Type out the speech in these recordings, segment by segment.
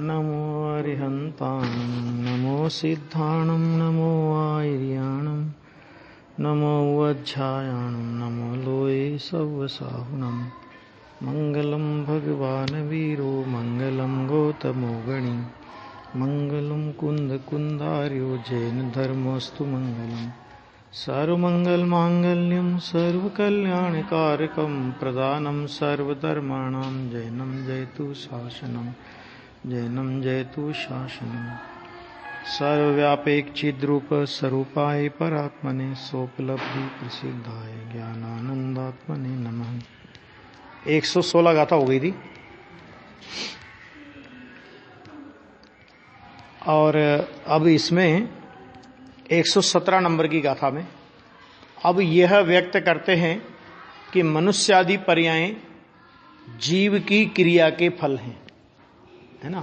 नमो अरिहन्ताणं नमो सिद्धाणं नमो आयर्याणं नमो वज्झायाणं नमो लोये सव्वसाहुणं मङ्गलं भगवान् वीरो मङ्गलं गौतमो गणी मङ्गलं कुन्दकुन्दार्यो जैनधर्मोऽस्तु मङ्गलम् सर्वमङ्गलमाङ्गल्यं सर्वकल्याणकारकं प्रदानं सर्वधर्माणां जैनं जयतु शासनं जैनं जयतु शासनं सर्वव्यापेक्षिद्रूप स्वरूपाय परात्मने सोपलब्धि प्रसिद्धाय ज्ञानानंदात्मने नमः। 116 गाथा हो गई थी और अब इसमें 117 नंबर की गाथा में अब यह व्यक्त करते हैं कि मनुष्यादि पर्याय जीव की क्रिया के फल हैं, है ना।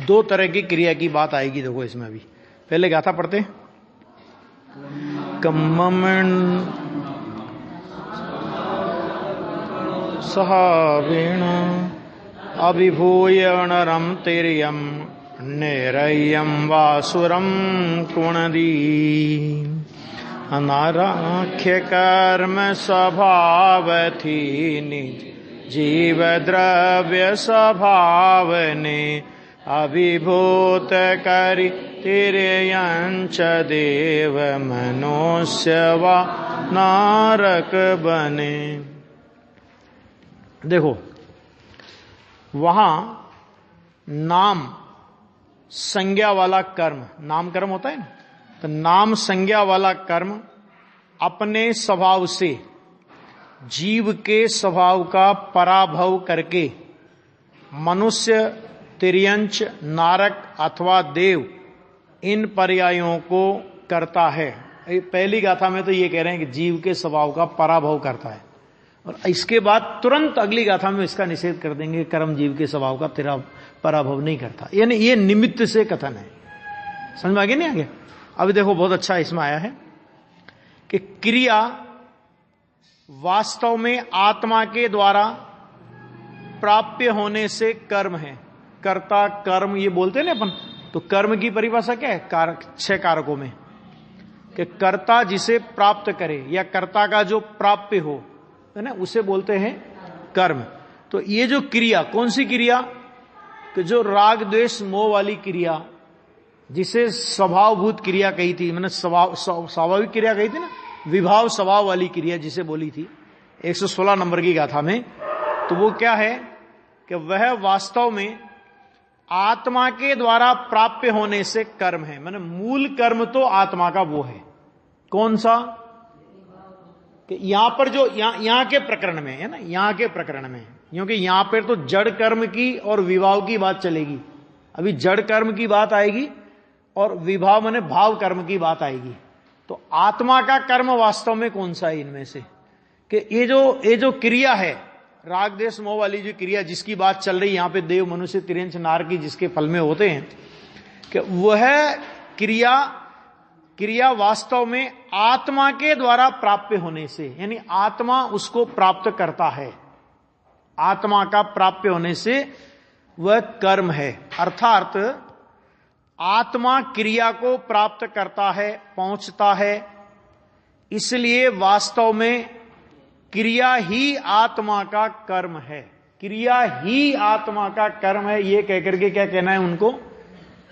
दो तरह की क्रिया की बात आएगी, देखो इसमें। अभी पहले गाथा पढ़ते हैं। कम्ममन सहावेण अभिभूय नरम तिर्यम नैरय्यम वासुरम कुणदी अनाराख्य कर्म स्वभाव थी निज जीव द्रव्य स्वभावने अभिभूत करि तिर्यंच देव मनुष्य व नारक बने। देखो वहां नाम संज्ञा वाला कर्म, नाम कर्म होता है ना, तो नाम संज्ञा वाला कर्म अपने स्वभाव से जीव के स्वभाव का पराभव करके मनुष्य, तिर्यंच, नारक अथवा देव इन पर्यायों को करता है। पहली गाथा में तो ये कह रहे हैं कि जीव के स्वभाव का पराभव करता है, और इसके बाद तुरंत अगली गाथा में इसका निषेध कर देंगे, कर्म जीव के स्वभाव का तेरा पराभव नहीं करता। यानी ये निमित्त से कथन है। समझ में आगे नहीं आगे? अभी देखो बहुत अच्छा इसमें आया है कि क्रिया वास्तव में आत्मा के द्वारा प्राप्य होने से कर्म है। कर्ता कर्म ये बोलते हैं ना अपन, तो कर्म की परिभाषा क्या है? कारक, 6 कारकों में कि कर्ता जिसे प्राप्त करे या कर्ता का जो प्राप्य हो, है ना, उसे बोलते हैं कर्म। तो ये जो क्रिया, कौन सी क्रिया? कि जो राग द्वेष मोह वाली क्रिया, जिसे स्वभावभूत क्रिया कही थी, मैंने स्वाभाविक क्रिया कही थी ना, विभाव स्वभाव वाली क्रिया जिसे बोली थी 116 नंबर की गाथा में, तो वो क्या है कि वह वास्तव में आत्मा के द्वारा प्राप्य होने से कर्म है। मैंने मूल कर्म तो आत्मा का वो है, कौन सा? कि यहां पर जो यहां के प्रकरण में है ना, यहां के प्रकरण में, क्योंकि यहां पर तो जड़ कर्म की और विभाव की बात चलेगी। अभी जड़ कर्म की बात आएगी और विभाव माने भाव कर्म की बात आएगी। तो आत्मा का कर्म वास्तव में कौन सा है इनमें से? कि ये जो क्रिया है, राग देश मोह वाली जो क्रिया जिसकी बात चल रही है यहां पे, देव मनुष्य तिर्यंच नारकी जिसके फल में होते हैं, कि वह क्रिया वास्तव में आत्मा के द्वारा प्राप्य होने से, यानी आत्मा उसको प्राप्त करता है, आत्मा का प्राप्य होने से वह कर्म है। अर्थात आत्मा क्रिया को प्राप्त करता है, पहुंचता है, इसलिए वास्तव में क्रिया ही आत्मा का कर्म है। क्रिया ही आत्मा का कर्म है, ये कहकर के क्या कहना है उनको?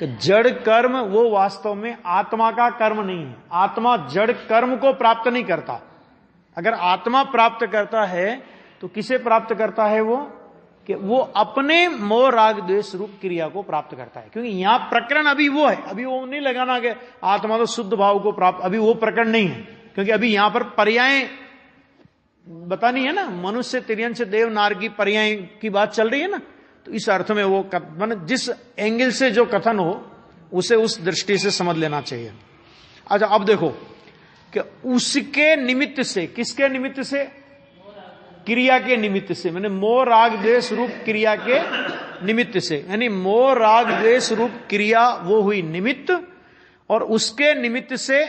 कि जड़ कर्म वो वास्तव में आत्मा का कर्म नहीं है। आत्मा जड़ कर्म को प्राप्त नहीं करता। अगर आत्मा प्राप्त करता है तो किसे प्राप्त करता है वो? कि वो अपने मोह राग द्वेष रूप क्रिया को प्राप्त करता है। क्योंकि यहां प्रकरण अभी वो है, अभी वो नहीं लगाना कि आत्मा तो शुद्ध भाव को प्राप्त, अभी वो प्रकरण नहीं है। क्योंकि अभी यहां पर पर्याय बतानी है ना, मनुष्य, तिर्यंच, देव, नार की पर्याय की बात चल रही है ना, तो इस अर्थ में वो जिस एंगल से जो कथन हो उसे उस दृष्टि से समझ लेना चाहिए। अच्छा अब देखो कि उसके निमित्त से, किसके निमित्त से? क्रिया के निमित्त से, मैंने मोह राग द्वेष रूप क्रिया के निमित्त से, यानी मोह राग द्वेष रूप क्रिया वो हुई निमित्त, और उसके निमित्त से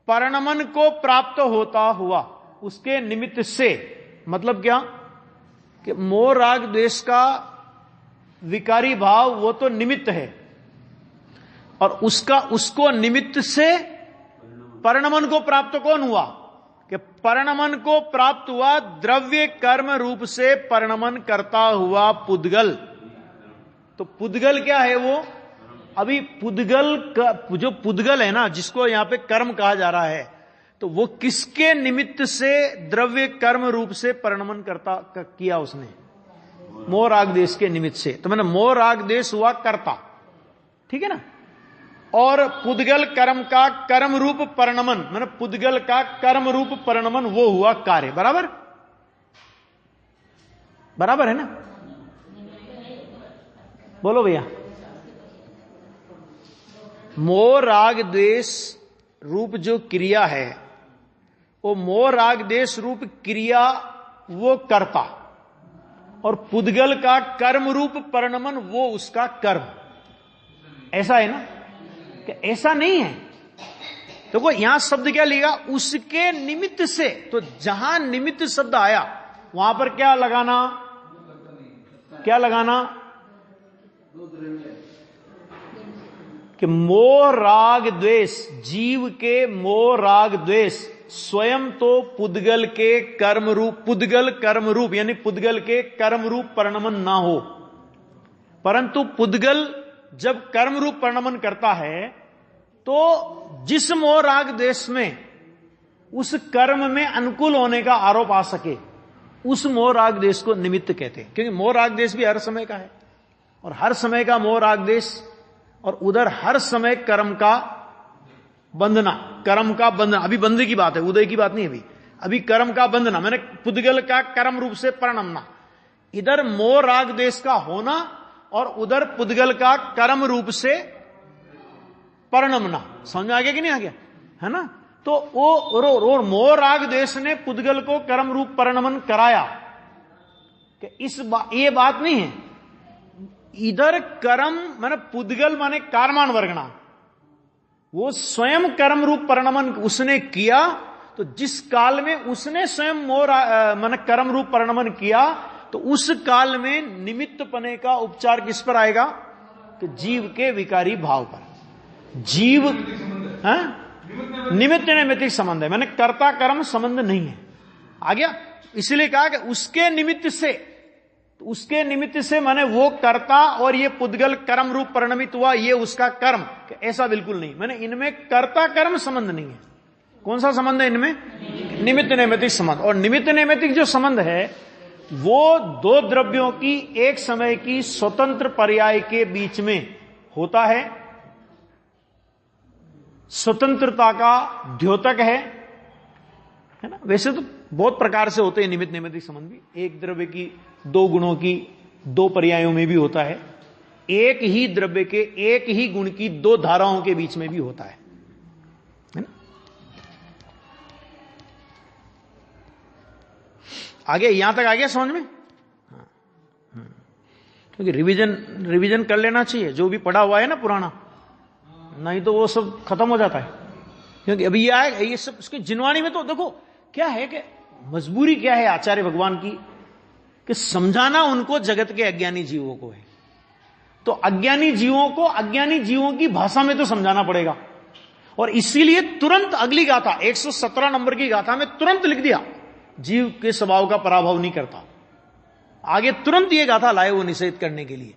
परिणमन को प्राप्त होता हुआ, उसके निमित्त से मतलब क्या? कि मोह राग द्वेष का विकारी भाव वो तो निमित्त है, और उसको निमित्त से परिणमन को प्राप्त कौन हुआ? कि परिणमन को प्राप्त हुआ द्रव्य कर्म रूप से परिणमन करता हुआ पुद्गल। तो पुद्गल क्या है वो? अभी पुद्गल का जो पुद्गल है ना, जिसको यहां पे कर्म कहा जा रहा है, तो वो किसके निमित्त से द्रव्य कर्म रूप से परिणमन किया उसने? मोह राग देश के निमित्त से। तो मैंने मोह राग देश हुआ कर्ता, ठीक है ना, और पुद्गल कर्म का कर्म रूप परिणमन, मैंने पुद्गल का कर्म रूप परिणमन वो हुआ कार्य। बराबर बराबर है ना? बोलो भैया। मोह राग द्वेष रूप जो क्रिया है, वो मोह राग द्वेष रूप क्रिया वो कर्ता, और पुद्गल का कर्म रूप परिणमन वो उसका कर्म। ऐसा है ना? कि ऐसा नहीं है। तो कोई यहां शब्द क्या लिखा? उसके निमित्त से। तो जहां निमित्त शब्द आया वहां पर क्या लगाना? क्या लगाना? कि मोह राग द्वेष, जीव के मोह राग द्वेष स्वयं तो पुद्गल के कर्म रूप, पुद्गल कर्म रूप यानी पुद्गल के कर्म रूप परिणमन ना हो, परंतु पुद्गल जब कर्म रूप परिणमन करता है तो जिस मोह राग द्वेष में उस कर्म में अनुकूल होने का आरोप आ सके, उस मोह राग द्वेष को निमित्त कहते हैं। क्योंकि मोह राग द्वेष भी हर समय का है, और हर समय का मोह राग द्वेष, और उधर हर समय कर्म का बंधना, कर्म का बंधना। अभी बंध की बात है, उदय की बात नहीं। अभी कर्म का बंधना, मैंने पुद्गल का कर्म रूप से परिणमना। इधर मोह राग द्वेष का होना और उधर पुद्गल का कर्म रूप से परिणमना। समझ में आ गया कि नहीं आ गया? है ना? तो वो मोह राग द्वेष ने पुद्गल को कर्म रूप परिणमन कराया कि ये बात नहीं है। इधर कर्म माने पुद्गल माने कारमान वर्गणा, वो स्वयं कर्म रूप परिणमन उसने किया। तो जिस काल में उसने स्वयं माने कर्म रूप परिणमन किया, तो उस काल में निमित्त पने का उपचार किस पर आएगा? कि जीव के विकारी भाव पर। जीव निमित्त नैमित्तिक संबंध है, मैंने कर्ता कर्म संबंध नहीं है। आ गया? इसलिए कहा कि उसके निमित्त से, तो उसके निमित्त से माने वो कर्ता और ये पुद्गल कर्म रूप परिणमित हुआ, ये उसका कर्म। ऐसा बिल्कुल नहीं, मैंने इनमें कर्ता कर्म संबंध नहीं है। कौन सा संबंध है इनमें? निमित्त नैमित्तिक संबंध। और निमित्त नैमित्तिक जो संबंध है वो दो द्रव्यों की एक समय की स्वतंत्र पर्याय के बीच में होता है, स्वतंत्रता का द्योतक है ना? वैसे तो बहुत प्रकार से होते हैं निमित्त नैमित्तिक संबंध भी। एक द्रव्य की दो गुणों की दो पर्यायों में भी होता है, एक ही द्रव्य के एक ही गुण की दो धाराओं के बीच में भी होता है ना? आगे यहां तक आ गया समझ में? क्योंकि रिवीजन कर लेना चाहिए जो भी पढ़ा हुआ है ना पुराना, नहीं तो वो सब खत्म हो जाता है। क्योंकि अभी ये आएगा, ये सब इसकी जिनवाणी में तो देखो क्या है कि मजबूरी क्या है आचार्य भगवान की, कि समझाना उनको जगत के अज्ञानी जीवों को है। तो अज्ञानी जीवों को अज्ञानी जीवों की भाषा में तो समझाना पड़ेगा, और इसीलिए तुरंत अगली गाथा 117 नंबर की गाथा में तुरंत लिख दिया जीव के स्वभाव का पराभव नहीं करता। आगे तुरंत ये गाथा लाए वो निषेध करने के लिए,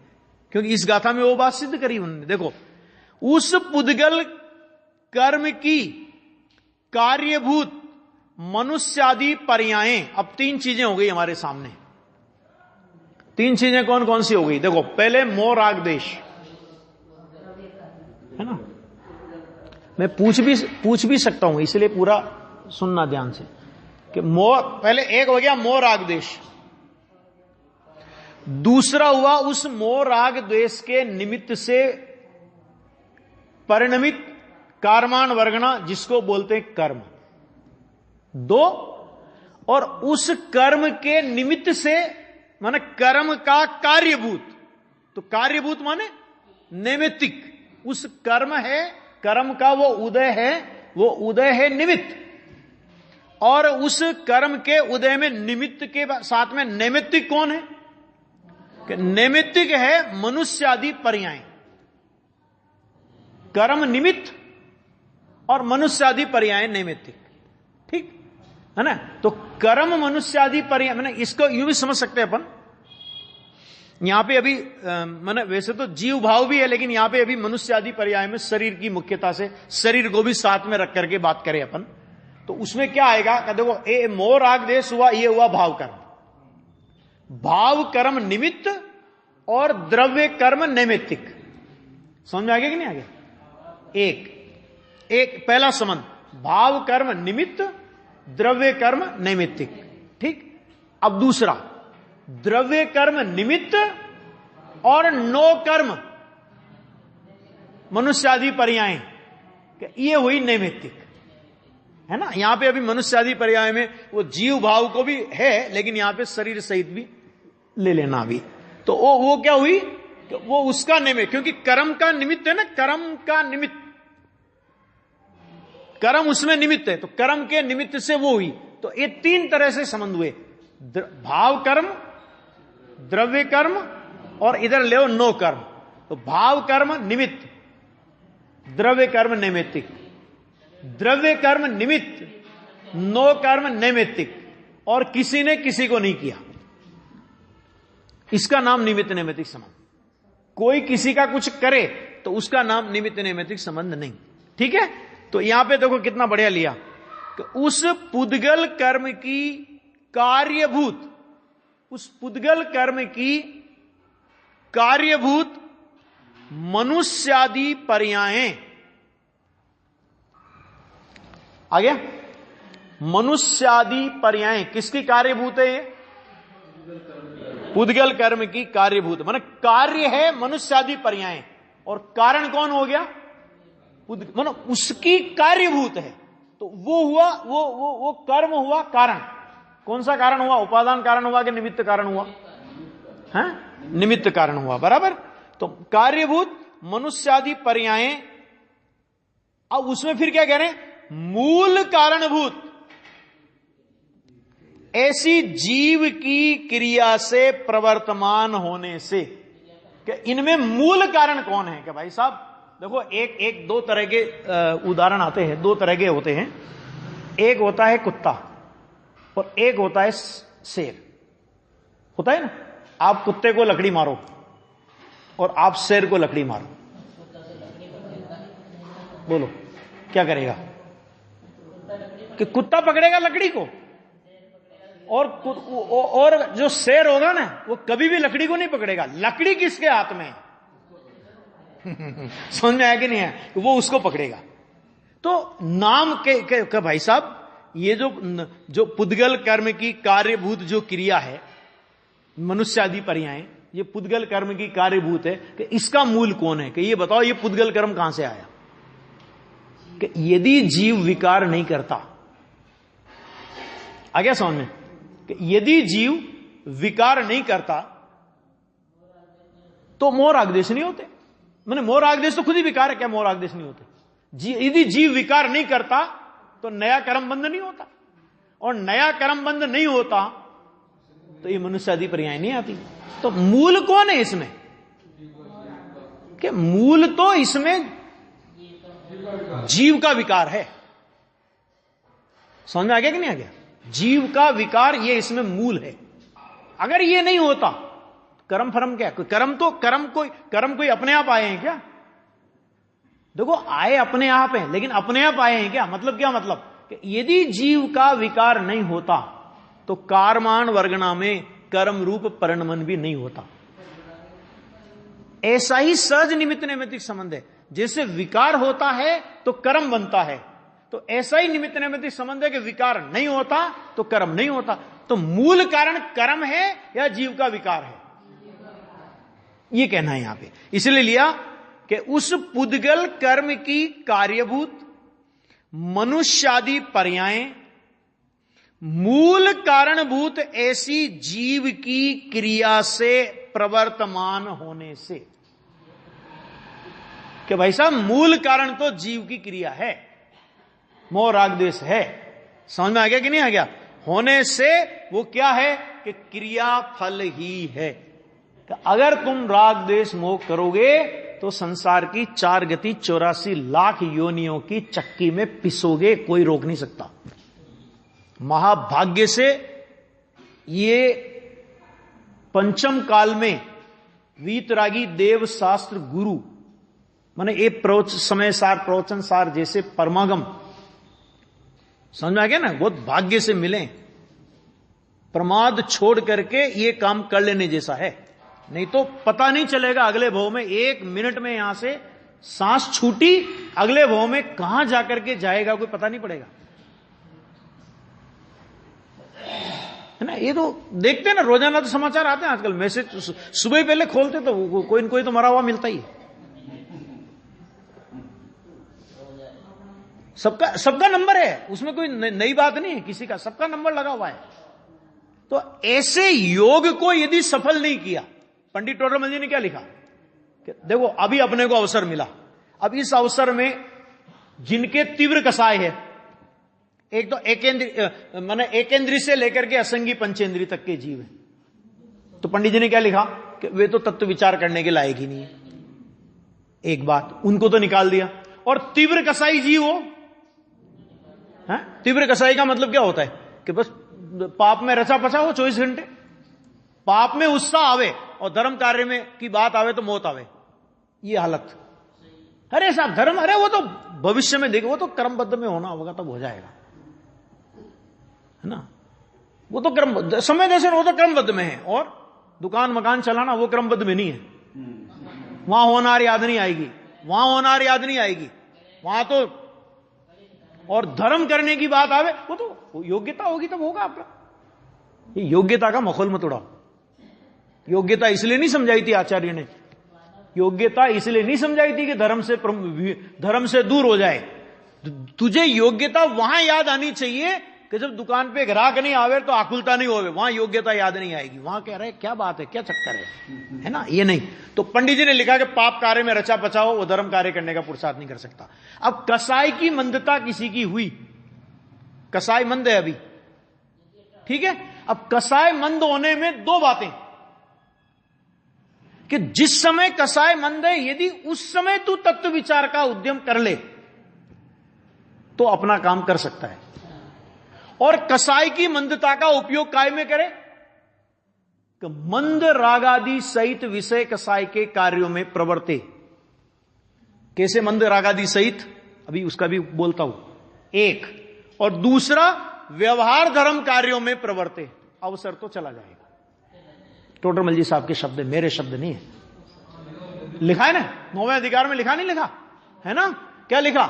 क्योंकि इस गाथा में वो बात सिद्ध करी उन्होंने। देखो, उस पुद्गल कर्म की कार्यभूत मनुष्यादि पर्यायें, अब तीन चीजें हो गई हमारे सामने। तीन चीजें कौन कौन सी हो गई? देखो, पहले मोह राग द्वेष है ना? मैं पूछ भी सकता हूं, इसलिए पूरा सुनना ध्यान से कि मोह, पहले एक हो गया मोह राग द्वेष, दूसरा हुआ उस मोह राग द्वेष के निमित्त से परिणमित कारमान वर्गणा, जिसको बोलते हैं कर्म, दो, और उस कर्म के निमित्त से माने कर्म का कार्यभूत, तो कार्यभूत माने नैमित्तिक, उस कर्म है, कर्म का वो उदय है निमित्त, और उस कर्म के उदय में निमित्त के साथ में नैमित्तिक कौन है? कि नैमित्तिक है मनुष्य आदि पर्याय। कर्म निमित्त और मनुष्य आदि पर्याय नैमित्तिक, ठीक है ना। तो कर्म मनुष्य आदि पर्याय, मैंने इसको यूं भी समझ सकते हैं अपन। यहां पे अभी मैंने वैसे तो जीव भाव भी है, लेकिन यहां पे अभी मनुष्य आदि पर्याय में शरीर की मुख्यता से शरीर को भी साथ में रख करके बात करें अपन, तो उसमें क्या आएगा? देखो, ए मोह राग देश हुआ, ये हुआ भाव कर्म। भाव कर्म निमित्त और द्रव्य कर्म नैमित्तिक। समझ में आ गया कि नहीं आ गया? एक पहला संबंध, भाव कर्म निमित्त, द्रव्य कर्म नैमित्तिक, ठीक। अब दूसरा, द्रव्य कर्म निमित्त और नो कर्म मनुष्य आदि पर्याय, ये हुई नैमित्तिक, है ना। यहां पे अभी मनुष्य आदि पर्याय में वो जीव भाव को भी है, लेकिन यहां पे शरीर सहित भी ले लेना भी, तो वो क्या हुई? वो उसका निमित्त, क्योंकि कर्म का निमित्त है ना, कर्म का निमित्त, कर्म उसमें निमित्त है, तो कर्म के निमित्त से वो हुई। तो ये तीन तरह से संबंध हुए, भाव कर्म, द्रव्य कर्म और इधर ले नो कर्म। तो भाव कर्म निमित्त, द्रव्य कर्म नैमित्तिक, द्रव्य कर्म निमित्त, नो कर्म नैमित्तिक, और किसी ने किसी को नहीं किया, इसका नाम निमित्त नैमित्तिक संबंध। कोई किसी का कुछ करे तो उसका नाम निमित्त नैमित्तिक संबंध नहीं, ठीक है। तो यहां पे देखो कितना बढ़िया लिया कि उस पुद्गल कर्म की कार्यभूत, उस पुद्गल कर्म की कार्यभूत मनुष्यादि पर्यायें, आ गया? मनुष्यादि पर्यायें किसकी कार्यभूत है? ये पुद्गल कर्म की कार्यभूत, माने कार्य है मनुष्यादि पर्यायें, और कारण कौन हो गया? मानो उसकी कार्यभूत है। तो वो हुआ, वो कर्म हुआ कारण। कौन सा कारण हुआ? उपादान कारण हुआ कि निमित्त कारण हुआ? है निमित्त कारण हुआ, बराबर। तो कार्यभूत मनुष्यादि पर्यायें। अब उसमें फिर क्या कह रहे हैं? मूल कारणभूत ऐसी जीव की क्रिया से प्रवर्तमान होने से। कि इनमें मूल कारण कौन है? कि भाई साहब देखो, एक दो तरह के उदाहरण आते हैं, दो तरह के होते हैं। एक होता है कुत्ता और एक होता है शेर। होता है ना, आप कुत्ते को लकड़ी मारो और आप शेर को लकड़ी मारो, बोलो क्या करेगा? कि कुत्ता पकड़ेगा लकड़ी को, और जो शेर होगा ना, वो कभी भी लकड़ी को नहीं पकड़ेगा। लकड़ी किसके हाथ में? समझ में आया कि नहीं है? वो उसको पकड़ेगा। तो नाम के भाई साहब, ये जो पुद्गल कर्म की कार्यभूत जो क्रिया है, मनुष्य आदि पर्याय, ये पुद्गल कर्म की कार्यभूत है। कि इसका मूल कौन है? कि ये बताओ, ये पुद्गल कर्म कहां से आया? कि यदि जीव विकार नहीं करता, आ गया समझ में? कि यदि जीव विकार नहीं करता तो मोह राग देश नहीं होते। मैंने मोह राग देश तो खुद ही विकार है, क्या मोह राग देश नहीं होते? यदि जीव विकार नहीं करता तो नया कर्म बंध नहीं होता, और नया कर्म बंध नहीं होता तो ये मनुष्य आदि पर्याय नहीं आती। तो मूल कौन है इसमें? कि मूल तो इसमें जीव का विकार है। समझ में आ गया कि नहीं आ गया? जीव का विकार ये इसमें मूल है। अगर ये नहीं होता, कर्म फरम क्या? कर्म कोई अपने आप आए हैं क्या? देखो, आए अपने आप हैं, लेकिन अपने आप आए हैं क्या? मतलब क्या? मतलब कि यदि जीव का विकार नहीं होता तो कारमान वर्गना में कर्म रूप परिणमन भी नहीं होता। ऐसा ही सहज निमित्त नैमित्तिक संबंध है। जैसे विकार होता है तो कर्म बनता है, तो ऐसा ही निमित्त नैमित्तिक संबंध है कि विकार नहीं होता तो कर्म नहीं होता। तो मूल कारण कर्म है या जीव का विकार है, ये कहना है यहां पे। इसलिए लिया कि उस पुद्गल कर्म की कार्यभूत मनुष्यादि पर्यायें मूल कारणभूत ऐसी जीव की क्रिया से प्रवर्तमान होने से। कि भाई साहब, मूल कारण तो जीव की क्रिया है, मोह राग द्वेष है, समझ में आ गया कि नहीं आ गया? होने से वो क्या है कि क्रिया फल ही है। तो अगर तुम राग द्वेष मोह करोगे तो संसार की 4 गति 84 लाख योनियों की चक्की में पिसोगे, कोई रोक नहीं सकता। महाभाग्य से ये पंचम काल में वीतरागी देव शास्त्र गुरु माने एक समय सार प्रवचन सार जैसे परमागम, समझ में आ गया ना, बहुत भाग्य से मिले। प्रमाद छोड़ करके ये काम कर लेने जैसा है, नहीं तो पता नहीं चलेगा अगले भव में। 1 मिनट में यहां से सांस छूटी, अगले भव में कहां जाकर के जाएगा कोई पता नहीं पड़ेगा, है ना। ये तो देखते हैं ना, रोजाना तो समाचार आते हैं आजकल, मैसेज सुबह पहले खोलते तो कोई न कोई तो मरा हुआ मिलता ही है। सबका नंबर है, उसमें कोई नई बात नहीं है, किसी का सबका नंबर लगा हुआ है। तो ऐसे योग को यदि सफल नहीं किया, पंडित टोडरमल जी ने क्या लिखा कि देखो अभी अपने को अवसर मिला, अब इस अवसर में जिनके तीव्र कसाय है, एक तो एकेंद्रीय से लेकर के असंगी पंचेंद्रीय तक के जीव है, तो पंडित जी ने क्या लिखा कि वे तो तत्व विचार करने के लायक ही नहीं है। एक बात, उनको तो निकाल दिया। और तीव्र कसाई जीव हो, तीव्र कसाई का मतलब क्या होता है कि बस पाप में रचा पचा हो 24 घंटे, पाप में उत्साह आवे और धर्म कार्य में की बात आवे तो मौत आवे, ये हालत। अरे साहब धर्म, अरे वो तो भविष्य में देखो, वो तो कर्मबद्ध में होना होगा तब हो जाएगा, है ना। वो तो क्रमबद्ध समय जैसे वो तो क्रमबद्ध में है, और दुकान मकान चलाना वो क्रमबद्ध में नहीं है। वहां होनार याद नहीं आएगी, वहां होनार याद नहीं आएगी, वहां तो। और धर्म करने की बात आवे, वो तो योग्यता होगी तब होगा आपका। ये योग्यता का मखौल मत उड़ाओ। योग्यता इसलिए नहीं समझाई थी आचार्य ने, योग्यता इसलिए नहीं समझाई थी कि धर्म से दूर हो जाए। तुझे योग्यता वहां याद आनी चाहिए कि जब दुकान पे ग्राहक नहीं आवे तो आकुलता नहीं होवे, वहां योग्यता याद नहीं आएगी। वहां कह रहे क्या बात है, क्या चक्कर है ना, ये नहीं। तो पंडित जी ने लिखा कि पाप कार्य में रचा पचाओ, वो धर्म कार्य करने का पुरुषार्थ नहीं कर सकता। अब कसाई की मंदता किसी की हुई, कसाई मंद है अभी, ठीक है। अब कसाय मंद होने में 2 बातें, कि जिस समय कसाय मंद है, यदि उस समय तू तत्व विचार का उद्यम कर ले तो अपना काम कर सकता है। और कसाई की मंदता का उपयोग काय में करे कि मंद रागादि सहित विषय कसाय के कार्यों में प्रवर्ते। कैसे मंद रागादि सहित, अभी उसका भी बोलता हूं, एक। और दूसरा व्यवहार धर्म कार्यों में प्रवर्ते, अवसर तो चला जाएगा। टोडरमल जी साहब के शब्द, मेरे शब्द नहीं है, लिखा है ना 9वें अधिकार में, लिखा नहीं लिखा है ना, क्या लिखा?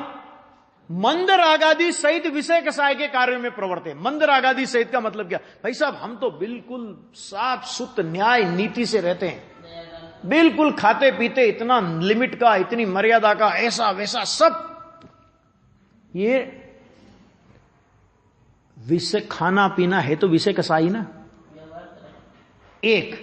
मंद रागादि सहित विषय कसाय के कार्यों में प्रवर्ते। मंद रागादि सहित का मतलब क्या? भाई साहब हम तो बिल्कुल साफ सुत न्याय नीति से रहते हैं, बिल्कुल खाते पीते इतना लिमिट का, इतनी मर्यादा का, ऐसा वैसा सब। ये विषय खाना पीना है तो विषय कसाई ना, एक।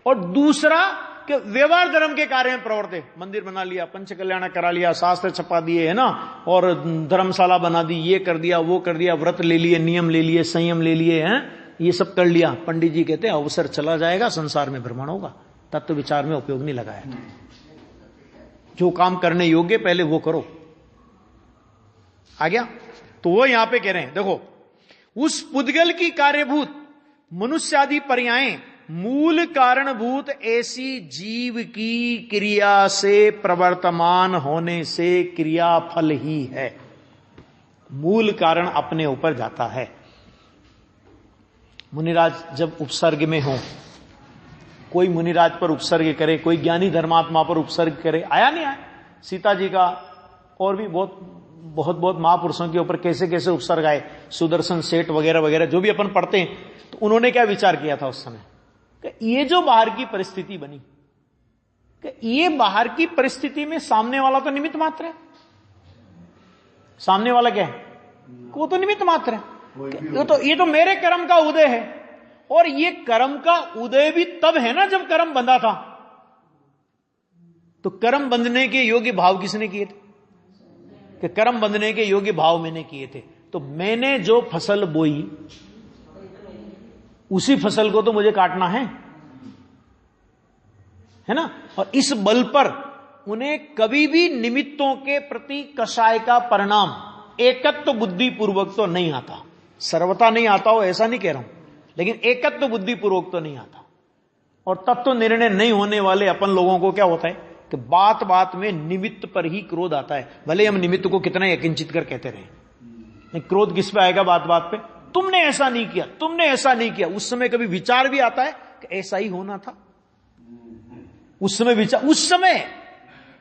और दूसरा कि व्यवहार धर्म के कार्य में प्रवर्ते। मंदिर बना लिया, पंच कल्याण करा लिया, शास्त्र छपा दिए, है ना, और धर्मशाला बना दी, ये कर दिया वो कर दिया, व्रत ले लिए, नियम ले लिए, संयम ले लिए, हैं, ये सब कर लिया। पंडित जी कहते हैं अवसर चला जाएगा, संसार में भ्रमण होगा, तत्व विचार में उपयोग नहीं लगाया। जो काम करने योग्य पहले वो करो। आ गया? तो वो यहां पे कह रहे हैं, देखो उस पुद्गल की कार्यभूत मनुष्य आदि पर्यायें मूल कारणभूत ऐसी जीव की क्रिया से प्रवर्तमान होने से क्रिया फल ही है। मूल कारण अपने ऊपर जाता है। मुनिराज जब उपसर्ग में हो, कोई मुनिराज पर उपसर्ग करे, कोई ज्ञानी धर्मात्मा पर उपसर्ग करे, आया नहीं आया? सीता जी का और भी बहुत महापुरुषों के ऊपर कैसे कैसे उपसर्ग आए, सुदर्शन सेठ वगैरह वगैरह, जो भी अपन पढ़ते हैं। तो उन्होंने क्या विचार किया था उस समय कि ये जो बाहर की परिस्थिति बनी, कि ये बाहर की परिस्थिति में सामने वाला तो निमित्त मात्र है। सामने वाला क्या है? वो तो निमित्त मात्र है। ये तो मेरे कर्म का उदय है, और ये कर्म का उदय भी तब है ना जब कर्म बंधा था। तो कर्म बंधने के योग्य भाव किसने किए थे? कि कर्म बंधने के योग्य भाव मैंने किए थे। तो मैंने जो फसल बोई उसी फसल को तो मुझे काटना है ना। और इस बल पर उन्हें कभी भी निमित्तों के प्रति कषाय का परिणाम एकत्व बुद्धि पूर्वक तो नहीं आता। सर्वथा नहीं आता हो ऐसा नहीं कह रहा हूं, लेकिन एकत्व बुद्धि पूर्वक तो नहीं आता। और तत्व निर्णय नहीं होने वाले अपन लोगों को क्या होता है कि बात बात में निमित्त पर ही क्रोध आता है। भले हम निमित्त को कितना यकिंचित कर कहते रहे, क्रोध किस पे आएगा? बात बात पे तुमने ऐसा नहीं किया, तुमने ऐसा नहीं किया। उस समय कभी विचार भी आता है कि ऐसा ही होना था। उस समय विचार, उस समय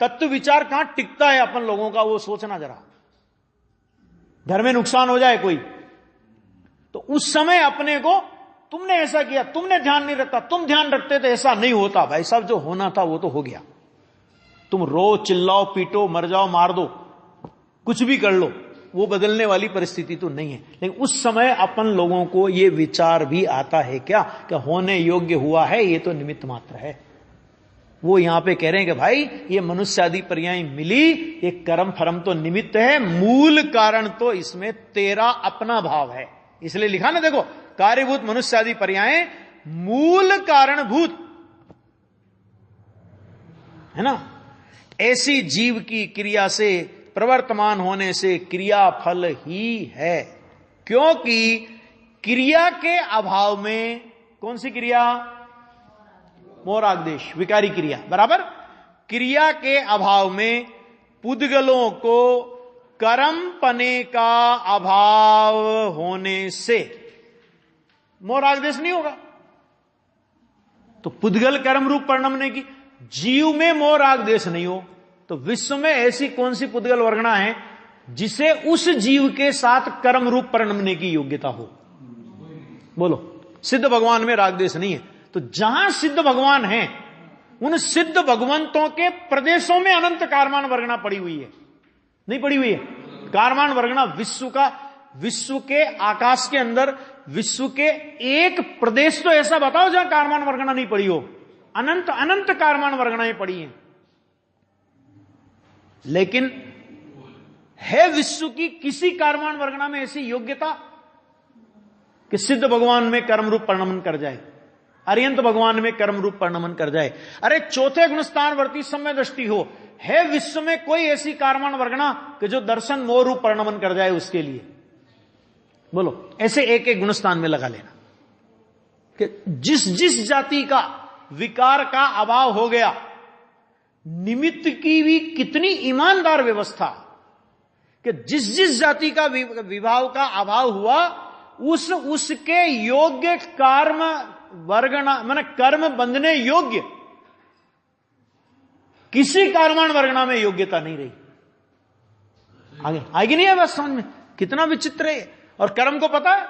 तत्व विचार कहां टिकता है अपन लोगों का, वो सोचना जरा। घर में नुकसान हो जाए कोई, तो उस समय अपने को तुमने ऐसा किया, तुमने ध्यान नहीं रखा, तुम ध्यान रखते तो ऐसा नहीं होता। भाई साहब, जो होना था वो तो हो गया। तुम रो, चिल्लाओ, पीटो, मर जाओ, मार दो, कुछ भी कर लो, वो बदलने वाली परिस्थिति तो नहीं है। लेकिन उस समय अपन लोगों को ये विचार भी आता है क्या कि होने योग्य हुआ है, ये तो निमित्त मात्र है। वो यहां पे कह रहे हैं कि भाई ये मनुष्य आदि पर्याय मिली, ये कर्म फरम तो निमित्त है, मूल कारण तो इसमें तेरा अपना भाव है। इसलिए लिखा ना, देखो, कार्यभूत मनुष्य आदि पर्याय मूल कारणभूत है ना। ऐसी जीव की क्रिया से प्रवर्तमान होने से क्रिया फल ही है, क्योंकि क्रिया के अभाव में कौन सी क्रिया? मोरागदेश, विकारी क्रिया, बराबर। क्रिया के अभाव में पुद्गलों को कर्म पने का अभाव होने से मोरागदेश नहीं होगा। तो पुद्गल कर्म रूप परिणमने की, जीव में मोरागदेश नहीं हो तो विश्व में ऐसी कौन सी पुद्गल वर्गणा है जिसे उस जीव के साथ कर्म रूप परिणमने की योग्यता हो? बोलो। सिद्ध भगवान में रागदेश नहीं है। तो जहां सिद्ध भगवान हैं, उन सिद्ध भगवंतों के प्रदेशों में अनंत कारमान वर्गणा पड़ी हुई है, नहीं पड़ी हुई है? कारमान वर्गणा विश्व के आकाश के अंदर विश्व के एक प्रदेश तो ऐसा बताओ जहां कारमान वर्गणा नहीं पड़ी हो। अनंत अनंत कारमान वर्गणाएं पड़ी हैं, लेकिन है विश्व की किसी कारमान वर्गणा में ऐसी योग्यता कि सिद्ध भगवान में कर्म रूप परिणमन कर जाए, अर्यंत भगवान में कर्म रूप परिणमन कर जाए? अरे चौथे गुणस्थान वर्ती समय दृष्टि हो, है विश्व में कोई ऐसी कारमान वर्गणा कि जो दर्शन मोह रूप परिणमन कर जाए उसके लिए? बोलो। ऐसे एक एक गुणस्थान में लगा लेना कि जिस जिस जाति का विकार का अभाव हो गया, निमित्त की भी कितनी ईमानदार व्यवस्था कि जिस जिस जाति का विभाव का अभाव हुआ उसके योग्य कर्म वर्गणा, माने कर्म बंधने योग्य किसी कारमान वर्गणा में योग्यता नहीं रही। आगे आगे नहीं है बस समझ में? कितना विचित्र है। और कर्म को पता है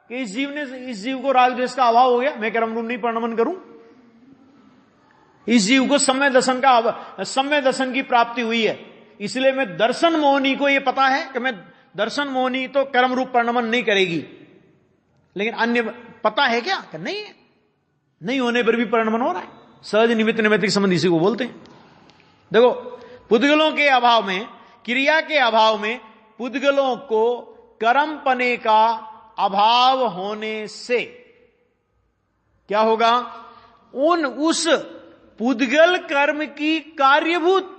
कि इस जीव को राग द्वेष का अभाव हो गया, मैं कर्म रूप नहीं परिणमन करूं। इस जीव को सम्य दर्शन की प्राप्ति हुई है, इसलिए मैं दर्शन मोहनी को यह पता है कि मैं दर्शन मोहनी तो कर्म रूप परिणमन नहीं करेगी, लेकिन अन्य पता है क्या कि नहीं है, नहीं होने पर भी परिणमन हो रहा है। सहज निमित्त नैमित्तिक संबंध इसी को बोलते हैं। देखो, पुद्गलों के अभाव में, क्रिया के अभाव में पुद्गलों को कर्म पने का अभाव होने से क्या होगा? उस पुद्गल कर्म की कार्यभूत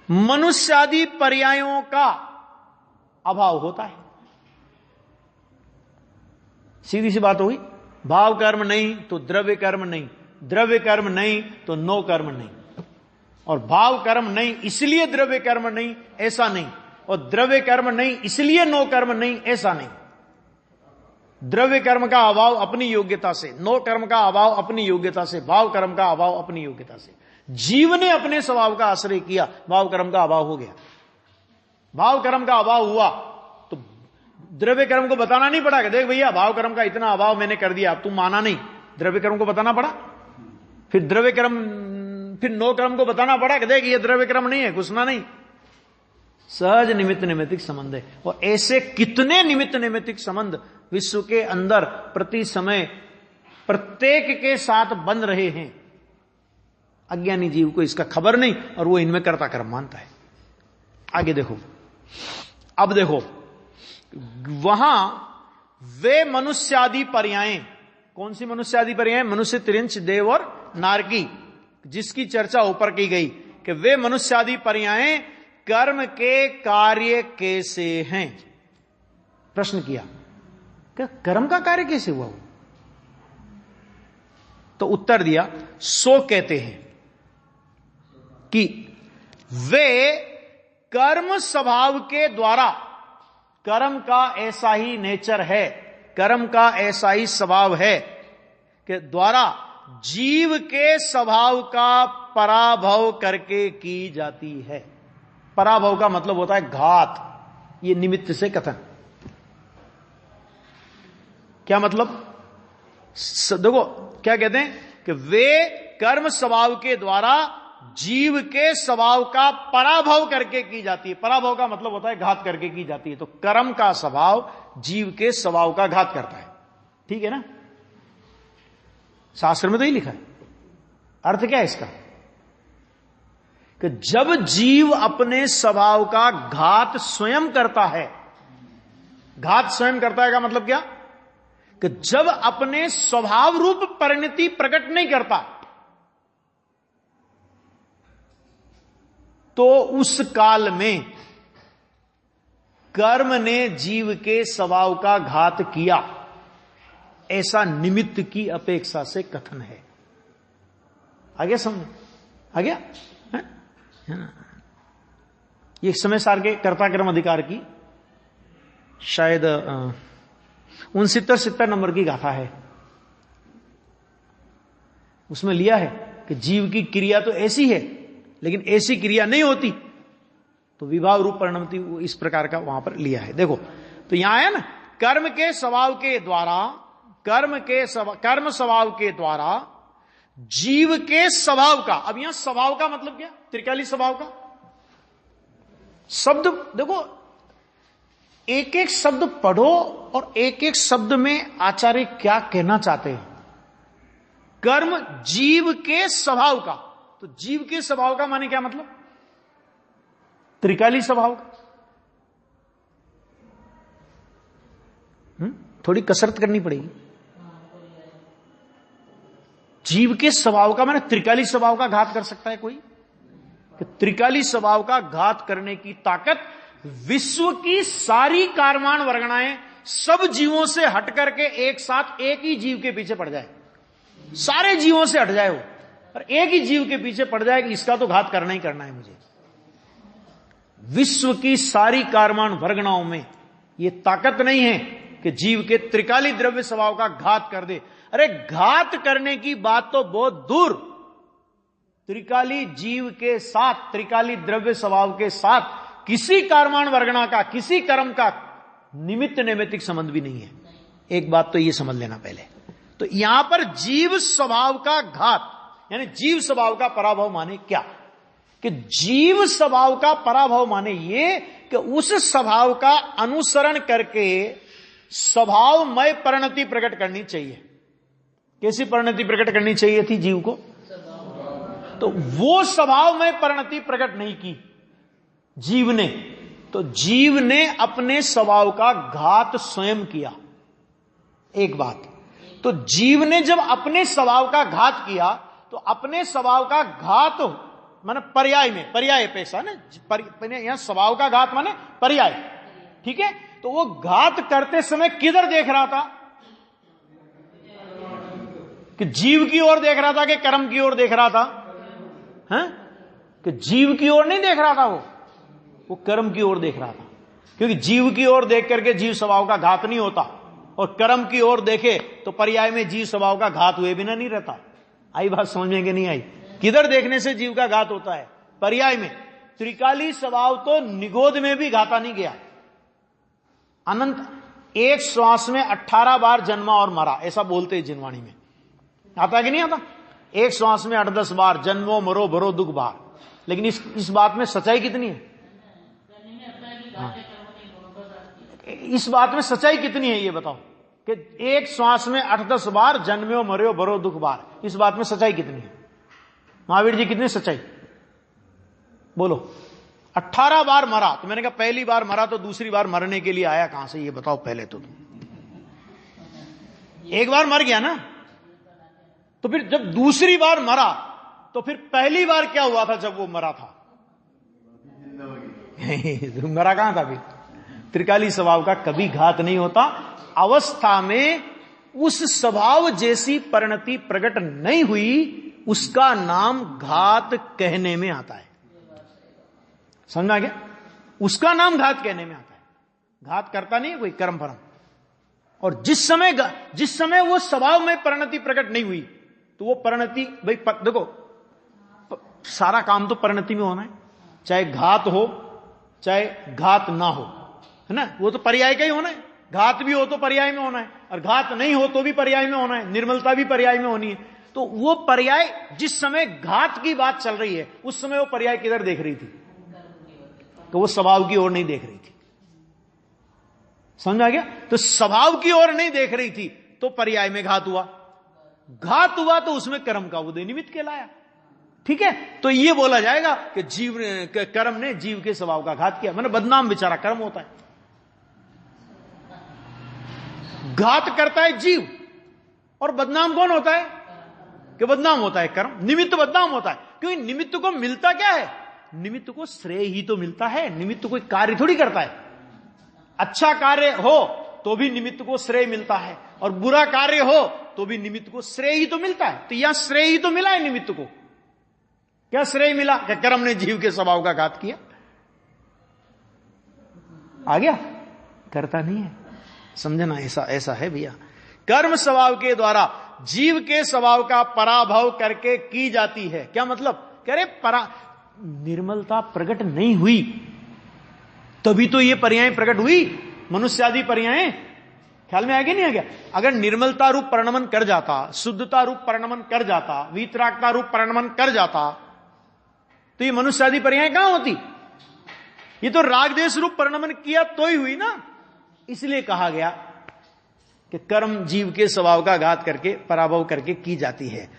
मनुष्यादि पर्यायों का अभाव होता है। सीधी सी बात होगी। भाव कर्म नहीं तो द्रव्य कर्म नहीं, द्रव्य कर्म नहीं तो नो कर्म नहीं, और भाव कर्म नहीं इसलिए द्रव्य कर्म नहीं, ऐसा नहीं, और द्रव्य कर्म नहीं इसलिए नो कर्म नहीं, ऐसा नहीं। द्रव्य कर्म का अभाव अपनी योग्यता से, नो कर्म का अभाव अपनी योग्यता से, भाव कर्म का अभाव अपनी योग्यता से। जीव ने अपने स्वभाव का आश्रय किया, भाव कर्म का अभाव हो गया। भाव कर्म का अभाव हुआ तो द्रव्य कर्म को बताना नहीं पड़ा कि देख भैया भाव कर्म का इतना अभाव मैंने कर दिया, अब तुम माना नहीं। द्रव्य कर्म को बताना पड़ा। फिर द्रव्य कर्म, फिर नो कर्म को बताना पड़ा कि देख ये द्रव्य कर्म नहीं है, घुसना नहीं। सहज निमित्त नैमित्तिक संबंध है। और ऐसे कितने निमित्त नैमित्तिक संबंध विश्व के अंदर प्रति समय प्रत्येक के साथ बन रहे हैं। अज्ञानी जीव को इसका खबर नहीं और वो इनमें कर्ता कर्म मानता है। आगे देखो, अब देखो, वहां वे मनुष्यादि पर्यायें, कौन सी मनुष्यादि पर्याय? मनुष्य, त्रिंच, देव और नारकी, जिसकी चर्चा ऊपर की गई कि वे मनुष्यादि पर्यायें कर्म के कार्य कैसे हैं। प्रश्न किया कि कर्म का कार्य कैसे हुआ? तो उत्तर दिया, सो कहते हैं कि वे कर्म स्वभाव के द्वारा, कर्म का ऐसा ही नेचर है, कर्म का ऐसा ही स्वभाव है कि द्वारा जीव के स्वभाव का पराभव करके की जाती है। पराभव का मतलब होता है घात, ये निमित्त से कथन। क्या मतलब? देखो क्या कहते हैं कि वे कर्म स्वभाव के द्वारा जीव के स्वभाव का पराभव करके की जाती है। पराभव का मतलब होता है घात करके की जाती है। तो कर्म का स्वभाव जीव के स्वभाव का घात करता है, ठीक है ना? शास्त्र में तो ही लिखा है। अर्थ क्या है इसका? कि जब जीव अपने स्वभाव का घात स्वयं करता है, घात स्वयं करता है का मतलब क्या? कि जब अपने स्वभाव रूप परिणति प्रकट नहीं करता तो उस काल में कर्म ने जीव के स्वभाव का घात किया, ऐसा निमित्त की अपेक्षा से कथन है। आगे समझ आ गया? ये समय सार के कर्ता कर्म अधिकार की शायद 69-70 नंबर की गाथा है। उसमें लिया है कि जीव की क्रिया तो ऐसी है, लेकिन ऐसी क्रिया नहीं होती तो विभाव रूप परिणमति, इस प्रकार का वहां पर लिया है। देखो तो यहां है ना, कर्म के स्वभाव के द्वारा, कर्म स्वभाव के द्वारा जीव के स्वभाव का, अब यहां स्वभाव का मतलब क्या? त्रिकाली स्वभाव का शब्द देखो, एक एक शब्द पढ़ो और एक एक शब्द में आचार्य क्या कहना चाहते हैं। कर्म जीव के स्वभाव का, तो जीव के स्वभाव का माने क्या मतलब? त्रिकाली स्वभाव का। थोड़ी कसरत करनी पड़ेगी। जीव के स्वभाव का माने त्रिकाली स्वभाव का घात कर सकता है कोई? कि त्रिकाली स्वभाव का घात करने की ताकत विश्व की सारी कारमान वर्गणाएं सब जीवों से हट करके एक साथ एक ही जीव के पीछे पड़ जाए, सारे जीवों से हट जाए वो, और एक ही जीव के पीछे पड़ जाए कि इसका तो घात करना ही करना है मुझे। विश्व की सारी कारमान वर्गणाओं में ये ताकत नहीं है कि जीव के त्रिकाली द्रव्य स्वभाव का घात कर दे। अरे घात करने की बात तो बहुत दूर, त्रिकाली जीव के साथ, त्रिकाली द्रव्य स्वभाव के साथ किसी कारमान वर्गणा का, किसी कर्म का निमित्त नैमित्तिक संबंध भी नहीं है। एक बात तो ये समझ लेना पहले। तो यहां पर जीव स्वभाव का घात, यानी जीव स्वभाव का पराभव माने क्या? कि जीव स्वभाव का पराभव माने ये कि उस स्वभाव का अनुसरण करके स्वभावमय परिणति प्रकट करनी चाहिए। कैसी परिणति प्रकट करनी चाहिए थी जीव को? तो वो स्वभावमय परिणति प्रकट नहीं की जीव ने, तो जीव ने अपने स्वभाव का घात स्वयं किया। एक बात तो जीव ने जब अपने स्वभाव का घात किया तो अपने स्वभाव का घात माने पर्याय में, पर्याय पैसा ना, यहां स्वभाव का घात माने पर्याय, ठीक है? तो वो घात करते समय किधर देख रहा था? कि जीव की ओर देख रहा था कि कर्म की ओर देख रहा था? हैं? कि जीव की ओर नहीं देख रहा था, वो कर्म की ओर देख रहा था। क्योंकि जीव की ओर देख करके जीव स्वभाव का घात नहीं होता, और कर्म की ओर देखे तो पर्याय में जीव स्वभाव का घात हुए बिना नहीं रहता। आई बात समझ में कि नहीं आई? किधर देखने से जीव का घात होता है? पर्याय में। त्रिकाली स्वभाव तो निगोद में भी घाता नहीं गया। अनंत एक श्वास में 18 बार जन्मा और मरा, ऐसा बोलते हैं जिनवाणी में। आता कि नहीं आता? एक श्वास में 8-10 बार जन्मो मरो भरो दुख बार। लेकिन इस बात में सच्चाई कितनी है? हाँ। इस बात में सच्चाई कितनी है ये बताओ? कि एक श्वास में 8-10 बार जन्म्यो मरो भरो दुख बार, इस बात में सच्चाई कितनी है? महावीर जी कितनी सच्चाई बोलो? 18 बार मरा। तो मैंने कहा पहली बार मरा तो दूसरी बार मरने के लिए आया कहां से, ये बताओ पहले तो। एक बार मर गया ना, तो फिर जब दूसरी बार मरा तो फिर पहली बार क्या हुआ था जब वो मरा था? मरा कहां था? फिर त्रिकाली स्वभाव का कभी घात नहीं होता। अवस्था में उस स्वभाव जैसी परिणति प्रकट नहीं हुई, उसका नाम घात कहने में आता है। समझा गया? उसका नाम घात कहने में आता है। घात करता नहीं है कोई कर्म फर्म। और जिस समय वो स्वभाव में परिणति प्रकट नहीं हुई, तो वो परिणति भाई देखो, सारा काम तो परिणति में होना है, चाहे घात हो चाहे घात ना हो, है ना? वो तो पर्याय का ही होना है। घात भी हो तो पर्याय में होना है, और घात नहीं हो तो भी पर्याय में होना है। निर्मलता भी पर्याय में होनी है। तो वो पर्याय जिस समय घात की बात चल रही है, उस समय वो पर्याय किधर देख रही थी? तो वो स्वभाव की ओर नहीं देख रही थी। समझा गया? तो स्वभाव की ओर नहीं देख रही थी, तो पर्याय में घात हुआ। घात हुआ तो उसमें कर्म का उदय निमित्त कहलाया। ठीक है? तो ये बोला जाएगा कि जीव कर्म ने जीव के स्वभाव का घात किया। मैंने बदनाम बेचारा कर्म होता है। घात करता है जीव, और बदनाम कौन होता है? कि बदनाम होता है कर्म। निमित्त बदनाम होता है, क्योंकि निमित्त को मिलता क्या है? निमित्त को श्रेय ही तो मिलता है। निमित्त कोई कार्य थोड़ी करता है। अच्छा कार्य हो तो भी निमित्त को श्रेय मिलता है, और बुरा कार्य हो तो भी निमित्त को श्रेय ही तो मिलता है। तो यहां श्रेय ही तो मिला है निमित्त को। क्या श्रेय मिला? कि कर्म ने जीव के स्वभाव का घात किया। आ गया? करता नहीं है। समझना, ऐसा है भैया। कर्म स्वभाव के द्वारा जीव के स्वभाव का पराभव करके की जाती है। क्या मतलब? कह रहे निर्मलता प्रकट नहीं हुई तभी तो ये पर्याय प्रकट हुई, मनुष्य आदि पर्याय। ख्याल में आ गया नहीं आ गया? अगर निर्मलता रूप परिणमन कर जाता, शुद्धता रूप परिणमन कर जाता, वीतरागता रूप परिणमन कर जाता, तो ये मनुष्य आदि पर्याय कहां होती? ये तो राग देश रूप परिणमन किया तो ही हुई ना। इसलिए कहा गया कि कर्म जीव के स्वभाव का घात करके, पराभव करके की जाती है।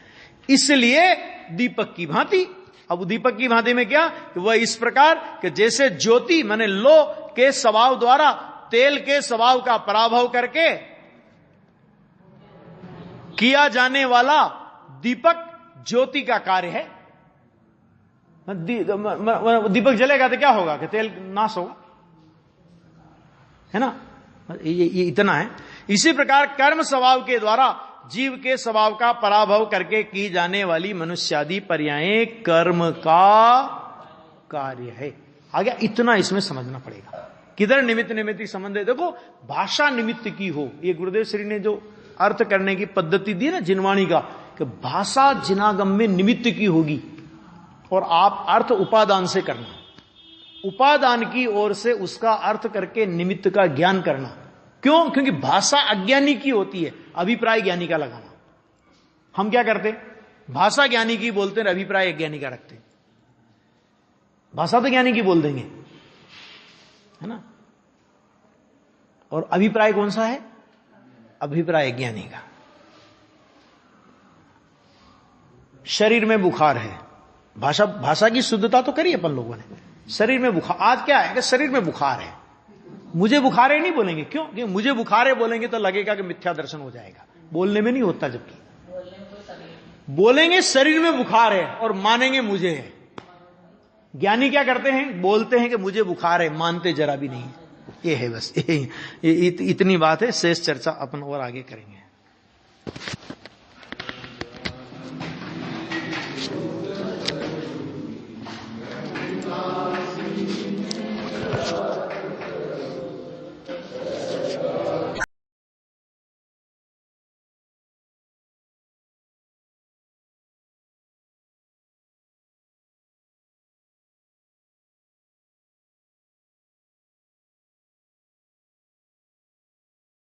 इसलिए दीपक की भांति। अब दीपक की भांति में क्या? कि वह इस प्रकार कि जैसे ज्योति माने लो के स्वभाव द्वारा तेल के स्वभाव का पराभव करके किया जाने वाला दीपक ज्योति का कार्य है। दीपक जलेगा तो क्या होगा? कि तेल नाश होगा, है ना? ये इतना है। इसी प्रकार कर्म स्वभाव के द्वारा जीव के स्वभाव का पराभव करके की जाने वाली मनुष्यादि पर्याय कर्म का कार्य है। आगे इतना इसमें समझना पड़ेगा। किधर निमित्त निमित्त संबंध है? देखो, भाषा निमित्त की हो, ये गुरुदेव श्री ने जो अर्थ करने की पद्धति दी ना जिनवाणी का, कि भाषा जिनागम में निमित्त की होगी, और आप अर्थ उपादान से करना। उपादान की ओर से उसका अर्थ करके निमित्त का ज्ञान करना। क्यों? क्योंकि भाषा अज्ञानी की होती है, अभिप्राय ज्ञानी का लगाना। हम क्या करते? भाषा ज्ञानी की बोलते हैं, अभिप्राय ज्ञानी का रखते हैं। भाषा तो ज्ञानी की बोल देंगे, है ना? और अभिप्राय कौन सा है? अभिप्राय ज्ञानी का। शरीर में बुखार है, भाषा की शुद्धता तो करी अपन लोगों ने। शरीर में बुखार, आज क्या है कि शरीर में बुखार है, मुझे बुखार है नहीं बोलेंगे। क्यों? क्योंकि मुझे बुखार है बोलेंगे तो लगेगा कि मिथ्या दर्शन हो जाएगा। बोलने में नहीं होता, जबकि बोलेंगे शरीर में बुखार है और मानेंगे मुझे है। ज्ञानी क्या करते हैं? बोलते हैं कि मुझे बुखार है, मानते जरा भी नहीं। ये है बस, इतनी बात है। शेष चर्चा अपन और आगे करेंगे।